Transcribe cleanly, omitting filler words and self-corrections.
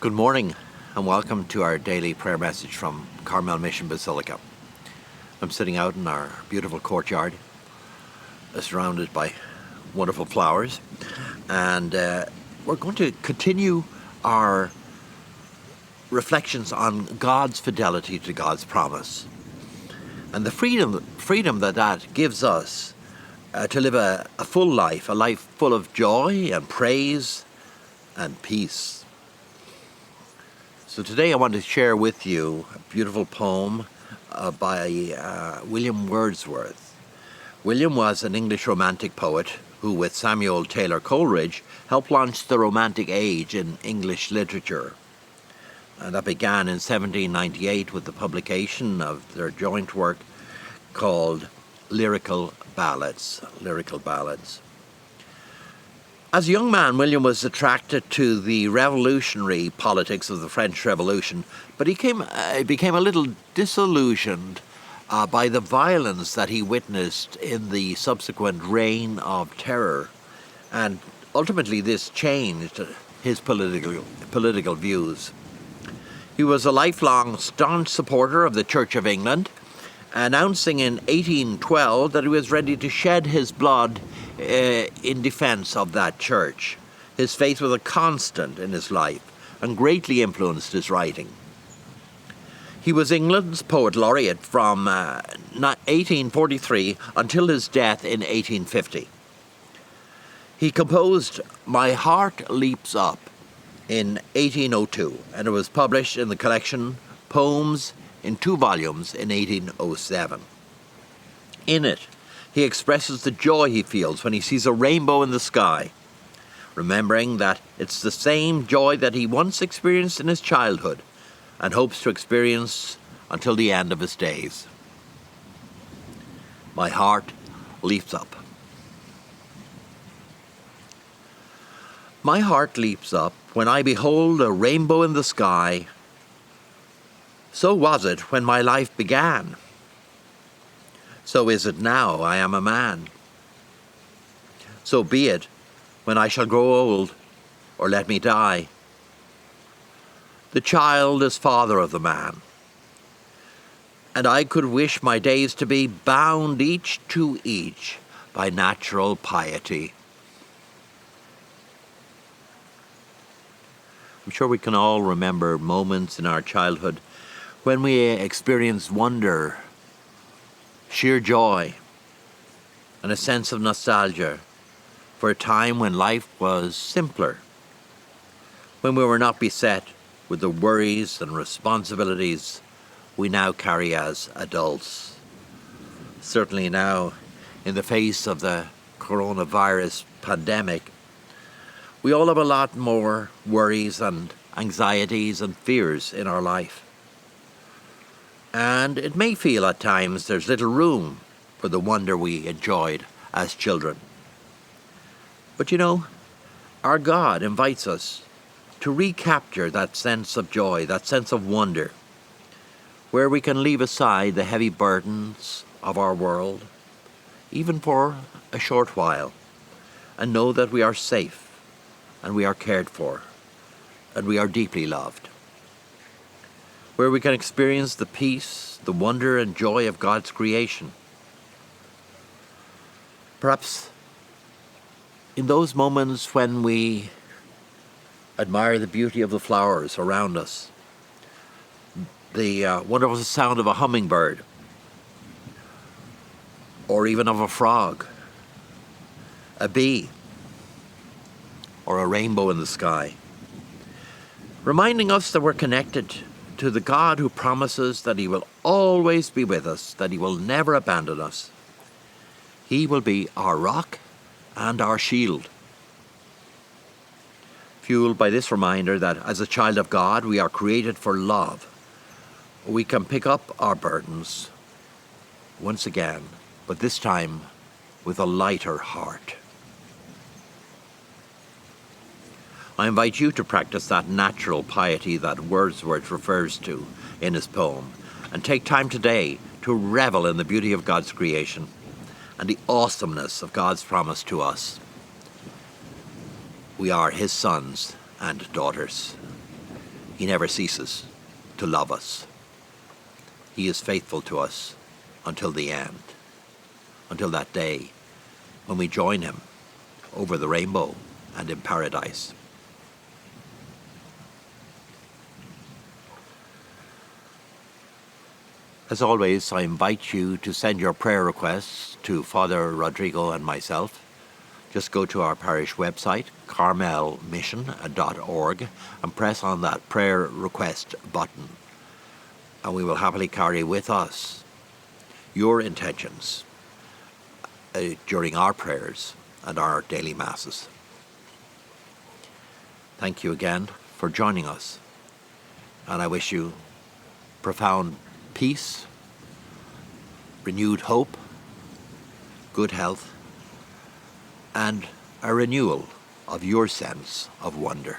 Good morning and welcome to our daily prayer message from Carmel Mission Basilica. I'm sitting out in our beautiful courtyard, surrounded by wonderful flowers, and we're going to continue our reflections on God's fidelity to God's promise and the freedom that gives us to live a full life, a life full of joy and praise and peace. So today I want to share with you a beautiful poem by William Wordsworth. William was an English romantic poet who, with Samuel Taylor Coleridge, helped launch the Romantic Age in English literature. And that began in 1798 with the publication of their joint work called Lyrical Ballads. As a young man, William was attracted to the revolutionary politics of the French Revolution, but he became a little disillusioned by the violence that he witnessed in the subsequent Reign of Terror. And ultimately this changed his political views. He was a lifelong staunch supporter of the Church of England, announcing in 1812 that he was ready to shed his blood in defence of that church. His faith was a constant in his life and greatly influenced his writing. He was England's poet laureate from 1843 until his death in 1850. He composed My Heart Leaps Up in 1802, and it was published in the collection Poems in 2 volumes in 1807. In it, he expresses the joy he feels when he sees a rainbow in the sky, remembering that it's the same joy that he once experienced in his childhood and hopes to experience until the end of his days. My heart leaps up. My heart leaps up when I behold a rainbow in the sky. So was it when my life began. So is it now I am a man. So be it when I shall grow old, or let me die. The child is father of the man, and I could wish my days to be bound each to each by natural piety. I'm sure we can all remember moments in our childhood when we experienced wonder, sheer joy, and a sense of nostalgia for a time when life was simpler, when we were not beset with the worries and responsibilities we now carry as adults. Certainly now, in the face of the coronavirus pandemic, we all have a lot more worries and anxieties and fears in our life. And it may feel at times there's little room for the wonder we enjoyed as children. But you know, our God invites us to recapture that sense of joy, that sense of wonder, where we can leave aside the heavy burdens of our world, even for a short while, and know that we are safe, and we are cared for, and we are deeply loved. Where we can experience the peace, the wonder and joy of God's creation. Perhaps in those moments when we admire the beauty of the flowers around us, the wonderful sound of a hummingbird, or even of a frog, a bee, or a rainbow in the sky, reminding us that we're connected to the God who promises that He will always be with us, that He will never abandon us. He will be our rock and our shield. Fueled by this reminder that as a child of God, we are created for love, we can pick up our burdens once again, but this time with a lighter heart. I invite you to practice that natural piety that Wordsworth refers to in his poem, and take time today to revel in the beauty of God's creation and the awesomeness of God's promise to us. We are His sons and daughters. He never ceases to love us. He is faithful to us until the end, until that day when we join him over the rainbow and in paradise. As always, I invite you to send your prayer requests to Father Rodrigo and myself. Just go to our parish website, carmelmission.org, and press on that prayer request button. And we will happily carry with us your intentions during our prayers and our daily masses. Thank you again for joining us, and I wish you profound peace, renewed hope, good health, and a renewal of your sense of wonder.